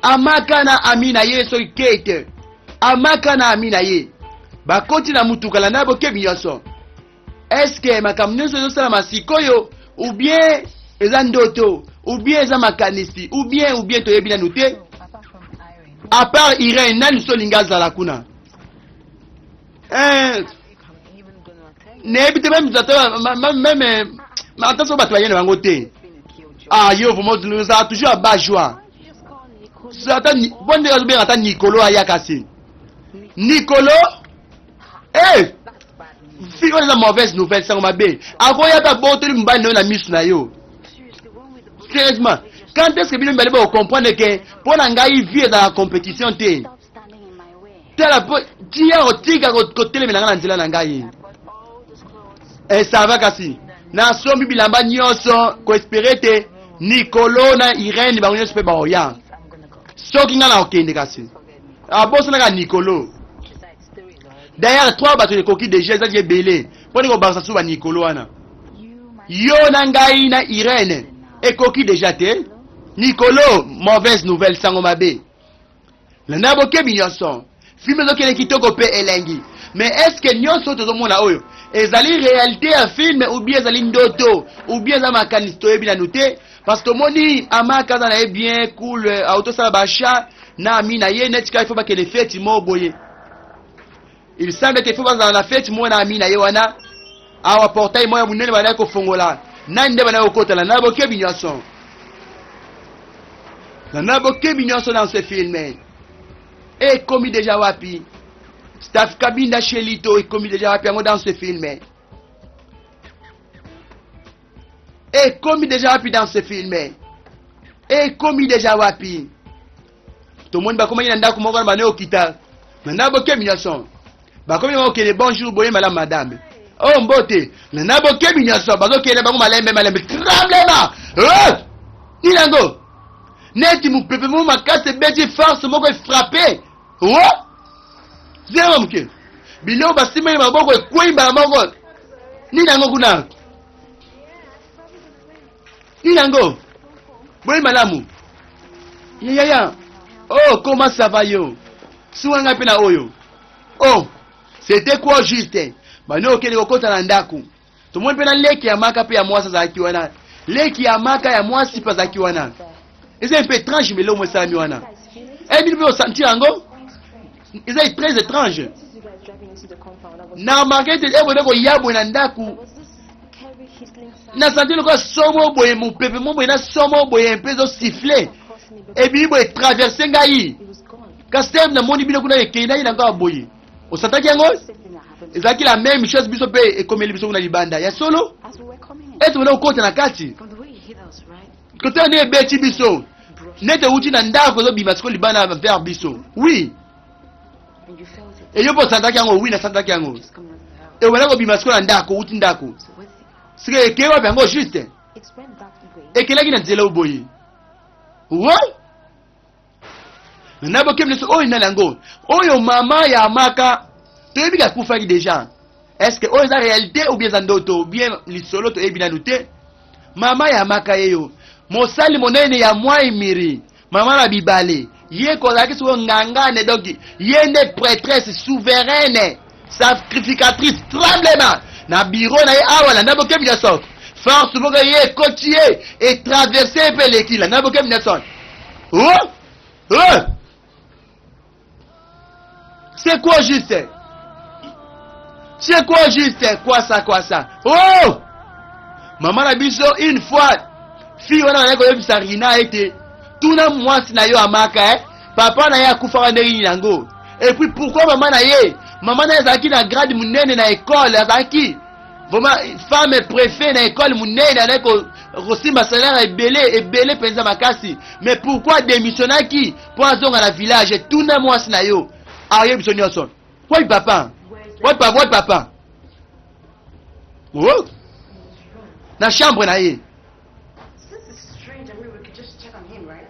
amaka na amina ye so kete amaka na amina ye bakoti na mutukala na bokebi nyonso. Est-ce que makambo nyonso ezosala masikoyo ou bien eza ndoto ou bien eza makanisi ou bien toyebi nanu te à part Irene nani so linga azala kuna neyebi te même attention bato bayene bango te yo vraiment ozala toujours à bas joie bonde ozobenga ata Nicolo ayaka se Nicolo fi oyo eza mauvaise nouvelle sango mabe akoyaka botoli mobali na yo na misu na yo sérieusement quand est-ce que bino mibale bokocomprendre ke mpo na ngai vie ezala compétition te tala po tia kotika kotelemelanga na nzela na ngai esava kasi nasombi bilamba nyonso koespere te Nicolo na Irene bango nyonso mpe baoya soki nga na okende kasi abosanaka Nicolo d'ailleurs 3 bato ekoki déjà ezaki ebele mponi kobakisa so ba Nicolo wana yo na ngai na Irene ekoki déjà te Nicolo mauvaise nouvelle sango mabe na bokebi nyonso filme ezokende kitoko mpe elengi mais est-ce que nyonso tozomona oyo ezali réalité ya film ou bien ezali ndoto ou bien eza makanisi toyebi nanu te parce que tomoni amaka aza na ye bien cool autosala basha na ami na ye netika ifo bakende feti mo boye il semble que ifo bazala na feti mo na ami na ye wana awa portail mo ya munene banaye kofongola nani nde banaye kokotala na bokebi nyonso na bokebi nyonso dans ce film ekomi déjà wapi Staff Kabinda Shelito ekomi déjà wapi yango dans ce film ekomi déjà wapi dans ce film ekomi déjà wapi tomoni bakomaki na ndako moko na bane okita na bokebi nyonso bakomi na okende bonjour boye madame madame oh mbote na bokebi nyonso bazokende bango malembe tremblement nilango neti mupepe mo makasi beti force moko frappé zero mke bilo basimeli maboko ekwimba moko nilango kuna nilango boye malamu ya oh comment ça va yo suwanga pe na oyo oh c'était quoi juste bano okende kokota na ndako tomoni pe na leki ya maka pe ya mwasi azalaki wana leki ya maka ya mwasi pe azalaki wana eza un peu étrange mais l'homme salami wana bino pe osentir yango eza très étrange na marquete ebone koyabwe na ndako na senti lokola somo boye mopepe mo boye na somo boye mpe ezosifle ebimi boye traverse ngai kasi te namoni bino kuna ekendaki na ngai boye osantaki yango ezalaki la même chose biso mpe ekomeli biso kuna libanda ya solo ete bona okota na kati kote nde ebeti biso nete uti na ndako ezobima siko libanda vers biso oui eyo mpo osantaki yango oui nasantaki yango ebona kobima siko na ndako uti ndako siko ekei wapi yango juste ekelaki na nzela oboye na bokebi nyonso oyo nani yango oyo mama ya amaka toyebi akufaki déjà est-ce que oyo eza réalité ou bien eza ndoto ou bien lisolo toyebi nanu te mama ya amaka yeyo mosali monene ya mwa imiri mama na bibale ye kozalaki siko ngangane donc ye nde prêtresse souveraine sacrificatrice tremblement na bureau na ye awa na bokebi nyonso force moko ye kotie et traverser pe lekila na boke Nelson. Oh oh, c'est quoi juste? C'est quoi juste? Quoi ça? Oh, maman na biso une fois fille wana na ko yebisa Rina ete tuna mwasi na yo amaka papa na ye akufa ndeni yango. Et puis pourquoi maman na ye? Maman na ezaki na grade munene na école, ezaki vraiment femme préfet na école munene na ko rosimba salaire ebele penza makasi. Mais pourquoi démissionnaki pour azonga na village tuna mwasi na yo? Aye biso nyonso. What papa? What papa? Oh, na chambre na ye.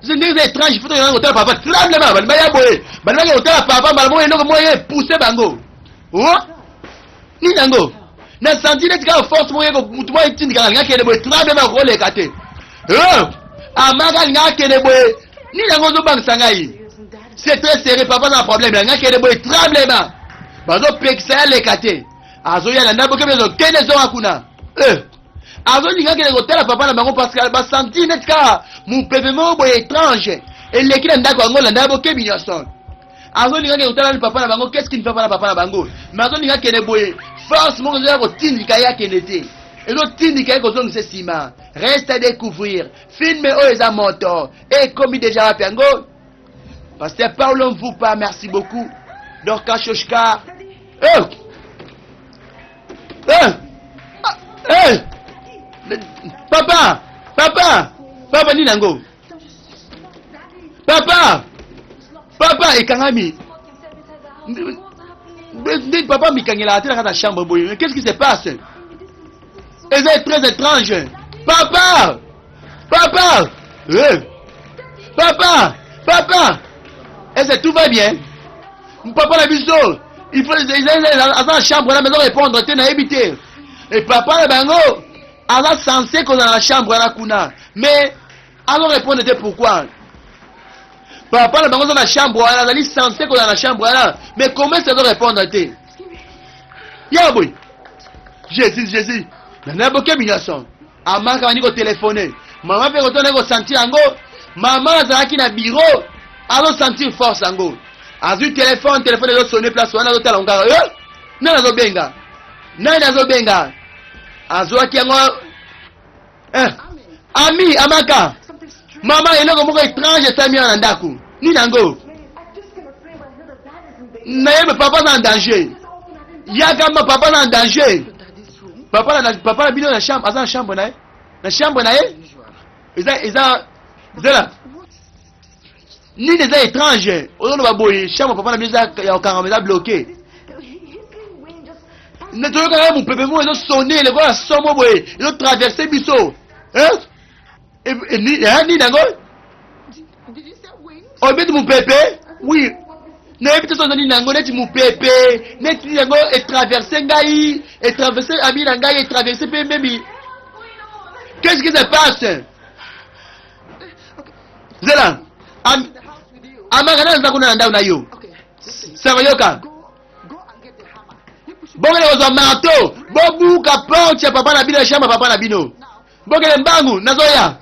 C'est étrange, il faut que tu papa. Tremblement, balmaya boye. Balmaya hôtel papa, balmoye no moye pousser bango. Oh? Ni dango. Na senti net ka force moye ko mutu moye tindi ka nga kene boye tremblement ko le kate. Oh! Amaga nga kene boye. Ni dango zo bang sangai. C'est très serré papa na problème nga kene boye tremblement. Bazo pekisa le kate. Azo ya na boke bezo kene zo akuna. Azo linga kene hôtel papa na bango parce que ba senti net ka mon pépement boy étrange et l'équipe ndako angola ndabo ke binyoson azo linga ke utala papa na bango qu'est-ce qu'il ne fait pas na papa na bango mais azo linga kene boy force mon zo ko tindika ya kenete et zo tindika ko zongi sima reste à découvrir filme o eza moto et comme déjà à Piango pasteur Paulo vous pas merci beaucoup Dorka Shoshka Papa ni nango. Papa ekangami. Papa mikangela atela dans la chambre boye. Qu'est-ce qui se passe? Et c'est très étrange. Papa. Est-ce que tout va bien? Papa la biso. Il faut dans la chambre la maison répondre te na habiter. Et papa la bango. Alors censé qu'on a la chambre à la kuna. Mais alors répondre pourquoi? Papa la bango dans la chambre à la censé qu'on a la chambre là. Mais comment ça doit répondre à te? Ya boy. Jésus. Na boke binyason. Amaka ni ko téléphoner. Maman fait retourner ko sentir ango. Maman azaki na bureau. Alors sentir force ango. Azu téléphone de sonner place wana zo tala ngara. Na zo benga. Azwaki yango ami amaka mama eloko moko étrange etami na ndako ni nango naye papa na danger yakama papa na danger papa na bino na chambre aza na chambre na ye eza ni des étrange ozo ba boye chambre papa na bino ya okanga bloqué. Ne te regarde mon peuple, ils ont sonné, les gars, ils ont traversé Bisso. Et ni dango? Oh, mais mon peuple? Oui. N'avez pas sonné dango, net mon peuple. Net dango et traversé Ngaï, et traversé Ami Nangaï, et traversé Pememi. Qu'est-ce qui se passe? Zela. Amagana Zakuna Nanda Nayo. Ça va yoka? Bongele ozo marteau, bobuka porte papa na bino chambre papa na bino. Bongele mbangu nazoya.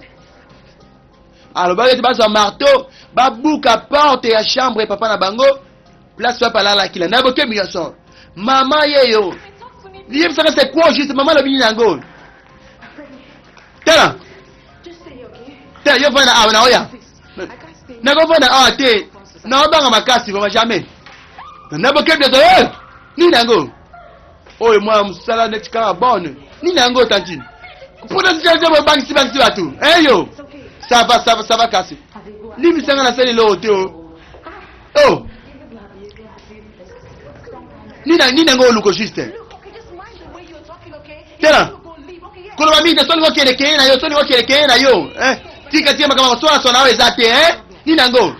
Alors bongele bazo marteau, babuka porte ya chambre papa na bango. Place papa la kila na boke miyoso. Maman yeyo. Liye ça c'est quoi juste maman la bini nango. Tela. Tela yo fana awa na oya. Na go fana awa te. Na banga makasi kwa jamais. Na boke biso ni nango. Oh, moi, msala netika bonne. Ni nango tanti. Pour le dire de banki watu. Eh yo. Ça va casser. Ni misanga na seli lo teo. Oh. Ni nango luko juste. Tela. Kuna mami de soli wakele na yo, soli wakele na yo. Tika tia kama swala nawe zate Ni nango.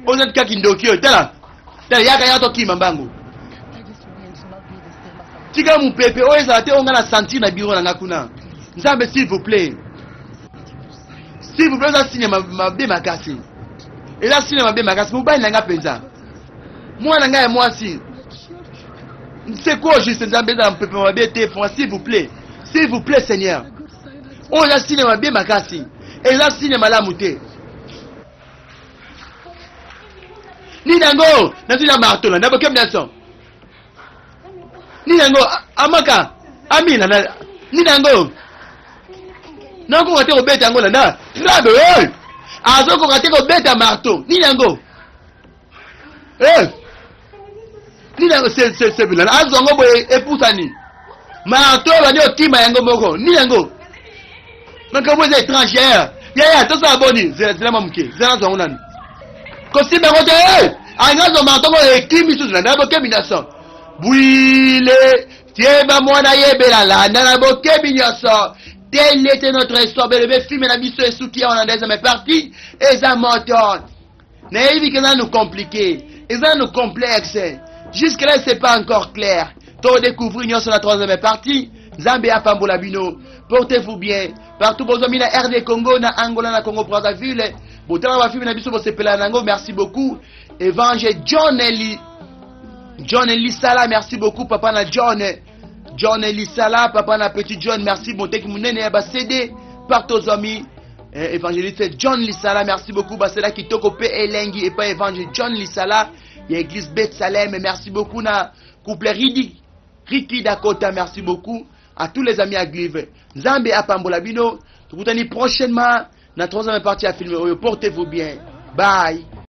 Oza kaki ndokio. Tela yaka yato kima mbangu. Tika mon pépé, oh ezate on a senti na bureau na ngakuna. Nzambe s'il vous plaît. S'il vous plaît, ça signe ma bé makasi. Et là signe ma bé makasi, mo ba nanga penza. Moi nanga et moi si. C'est quoi juste Nzambe dans pépé ma bé te s'il vous plaît. S'il vous plaît Seigneur. On a cinéma bien makasi. Et là cinéma la mouté. Ni nango, na tuna marteau là, na bokem nason. Ni nango amaka. Amina na ni nango. Nango ko te ko beta ngo na. Rabe oi. Azo ko te ko beta marteau. Ni nango. Ni nango c'est bila. Azo ngo boy epusani. Marteau ba ni okima yango moko. Ni nango. Maka boy étrangère. Ya to sa boni. C'est la mamuke. C'est la zongo nani. Kosi me kote angazo marteau ko ekimi sous na bokem nason. Bouile, tieba mwana yebela la, nana bokebi nyoso. Tel était notre histoire, bébé, film et la mission et souki en deuxième partie, et ça montonne. Naïvi que ça nous compliqué, et ça nous complexe. Jusque-là, c'est pas encore clair. T'as découvert nyoso sur la troisième partie, Zambé à Pambolabino. Portez-vous bien. Partout, vos amis, la RD Congo, na Angola, na Congo, Brazzaville. Boutala, ma fille, na biso, bo sepela nango, merci beaucoup. Évangile John Elisala, merci beaucoup, papa na John Elisala, papa na petit John, merci, mon tek mounene, ba CD, par tes amis, évangéliste John Lisala, merci beaucoup, ba c'est là qui toko pe elengi, et pas évangile John Lisala, il y a église Beth Salem, merci beaucoup, na couple Riki Dakota, merci beaucoup, à tous les amis à Glive, Zambé à Pambolabino, tout vous prochainement, na troisième partie à filmer, portez-vous bien, bye.